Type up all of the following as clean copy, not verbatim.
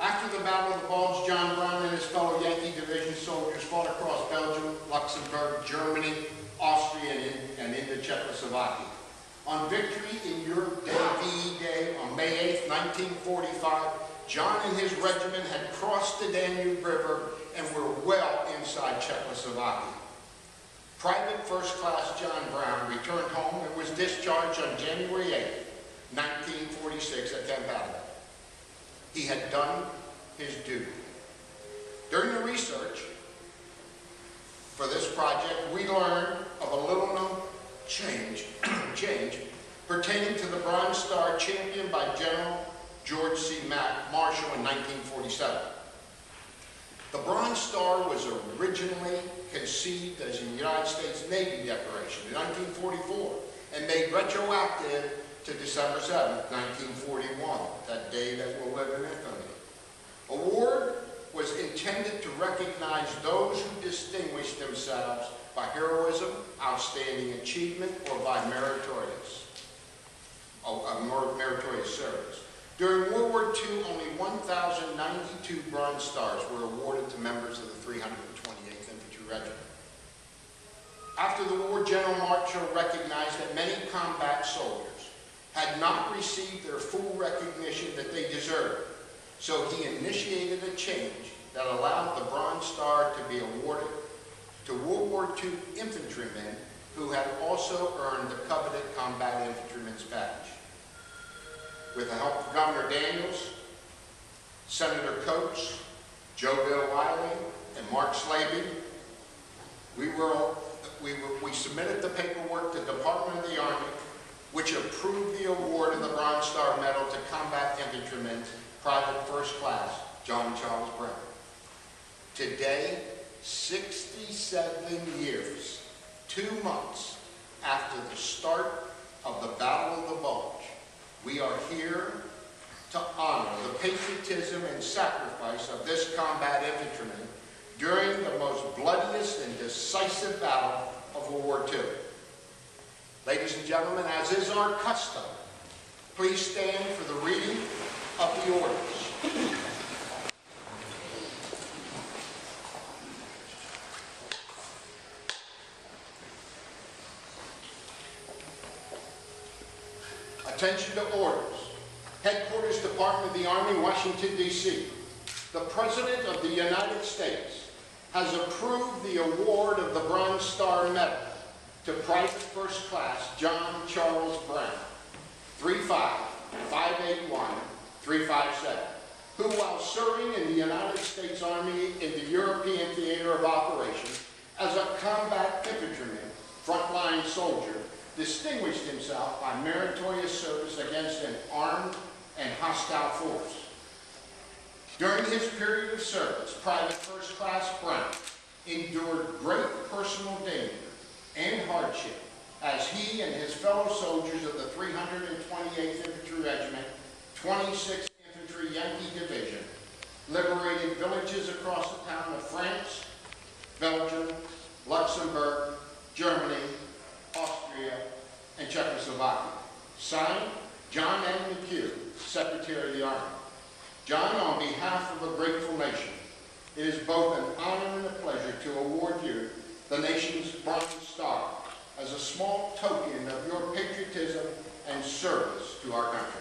After the Battle of the Bulge, John Brown and his fellow Yankee Division soldiers fought across Belgium, Luxembourg, Germany, Austria, and into Czechoslovakia. On Victory in Europe Day, VE Day, on May 8, 1945, John and his regiment had crossed the Danube River and were well inside Czechoslovakia. Private First Class John Brown returned home and was discharged on January 8, 1946 at Camp Adams. He had done his duty. During the research for this project, we learned of a little-known change pertaining to the Bronze Star championed by General George C. Marshall in 1947. The Bronze Star was originally conceived as a United States Navy decoration in 1944 and made retroactive to December 7, 1941, that day that will live in infamy. Award was intended to recognize those who distinguished themselves by heroism, outstanding achievement, or by meritorious service. During World War II, only 1,092 Bronze Stars were awarded to members of the 328th Infantry Regiment. After the war, General Marshall recognized that many combat soldiers had not received their full recognition that they deserved, so he initiated a change that allowed the Bronze Star to be awarded to World War II infantrymen who had also earned the coveted Combat Infantryman's Badge. With the help of Governor Daniels, Senator Coates, Joe Bill Wiley, and Mark Slaby, we submitted the paperwork to the Department of the Army, which approved the award of the Bronze Star Medal to Combat Infantryman Private First Class John Charles Brown. Today, 67 years, 2 months after the start of the Battle of the Bulge, we are here to honor the patriotism and sacrifice of this combat infantryman during the most bloodiest and decisive battle of World War II. Ladies and gentlemen, as is our custom, please stand for the reading of the orders. Attention to orders. Headquarters, Department of the Army, Washington, D.C. The President of the United States has approved the award of the Bronze Star Medal to Private First Class John Charles Brown, 35581-357, who, while serving in the United States Army in the European Theater of Operations as a combat infantryman, frontline soldier, distinguished himself by meritorious service against an armed and hostile force. During his period of service, Private First Class Brown endured great personal danger and hardship as he and his fellow soldiers of the 328th Infantry Regiment, 26th Infantry Yankee Division, liberated villages across the town of France, Belgium, Luxembourg, Germany, Austria, and Czechoslovakia. Signed, John M. McHugh, Secretary of the Army. John, on behalf of a grateful nation, it is both an honor and a pleasure to award you the nation's Bronze Star as a small token of your patriotism and service to our country.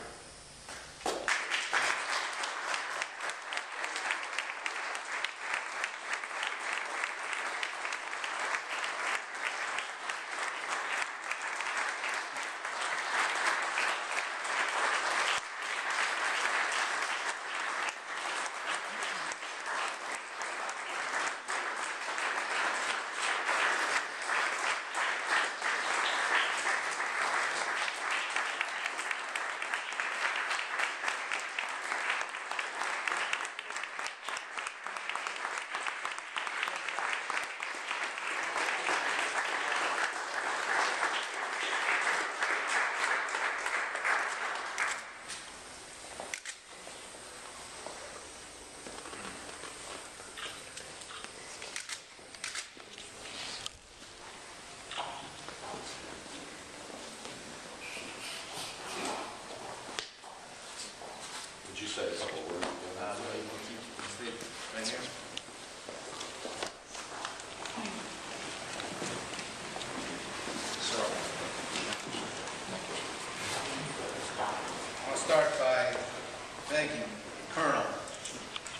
thank him, Colonel,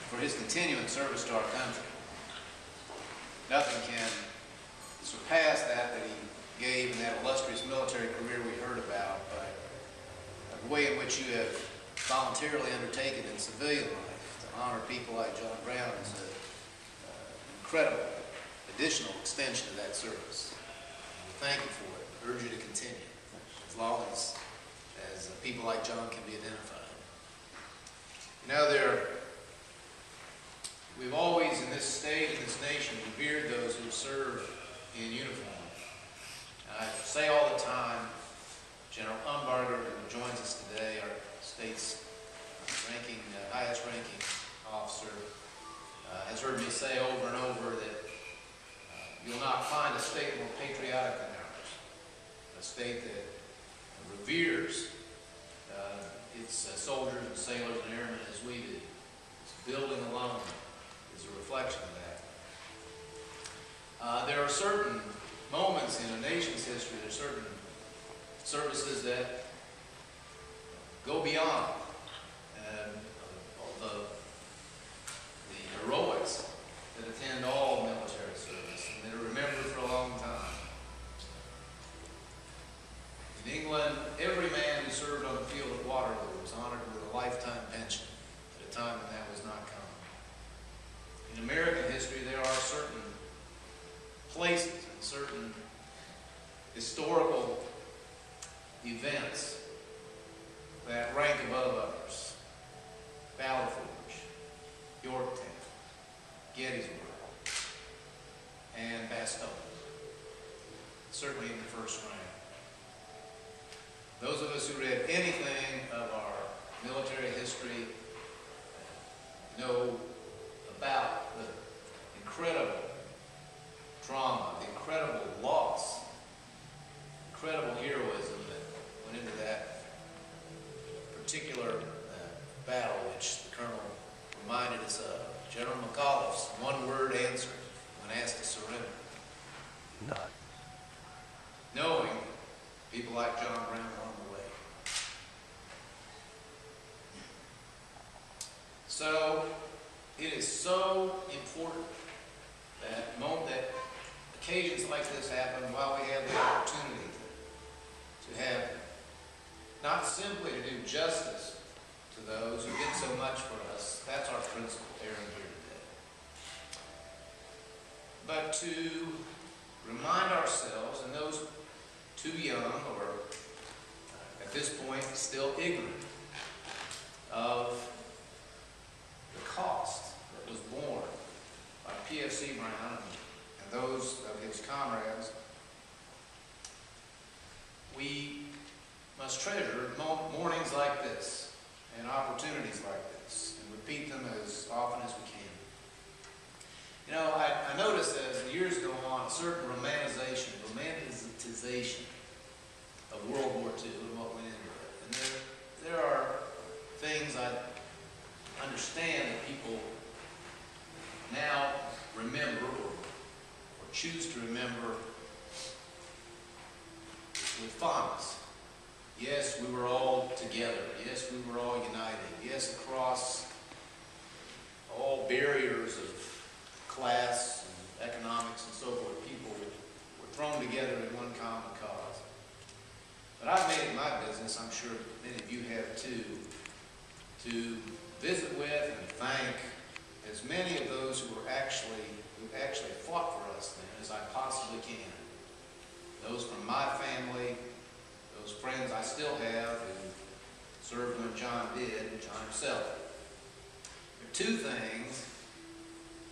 for his continuing service to our country. Nothing can surpass that he gave in that illustrious military career we heard about, but the way in which you have voluntarily undertaken in civilian life to honor people like John Brown is an incredible additional extension of that service. We thank you for it. I urge you to continue as long as people like John can be identified. You know, we've always in this state, in this nation, revered those who serve in uniform. And I say all the time, General Umbarger, who joins us today, our state's highest ranking officer, has heard me say over and over that you'll not find a state more patriotic than ours, a state that reveres its soldiers and sailors and airmen as we do. Its building alone is a reflection of that. There are certain moments in a nation's history, there are certain services that go beyond the heroics that attend all military service and that are remembered for a long time. In England, every man who served on the field of Waterloo was honored with a lifetime pension at a time when that was not common. In American history, there are certain places and certain historical events that rank above others. Valley Forge, Yorktown, Gettysburg, and Bastogne. Certainly in the first rank. Those of us who read anything of our military history know about the incredible trauma, the incredible loss, incredible heroism that went into that particular battle, which the Colonel reminded us of. General McAuliffe's one-word answer when asked to surrender. None. Knowing people like John Brown along the way. So, it is so important that occasions like this happen while we have the opportunity to have them. Not simply to do justice to those who did so much for us. That's our principal errand here today. But to remind ourselves, and those too young or at this point still ignorant of the cost that was borne by PFC Brown and those of his comrades, we must treasure mornings like this and opportunities like this and repeat them as often as we can. You know, I noticed that as the years go on, a certain romanticization of World War II and what went into it. And there are things I understand that people now remember or choose to remember with fondness. Yes, we were all together. Yes, we were all united. Yes, across all barriers of class and economics and so forth, people were thrown together in one common cause. But I've made it my business, I'm sure many of you have too, to visit with and thank as many of those who actually fought for us then as I possibly can. Those from my family, those friends I still have who served when John did, and John himself. There are two things,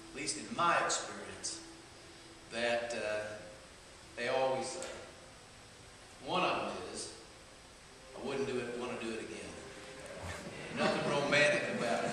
at least in my experience, that they always say. One of them is, I wouldn't want to do it again. Nothing romantic about it.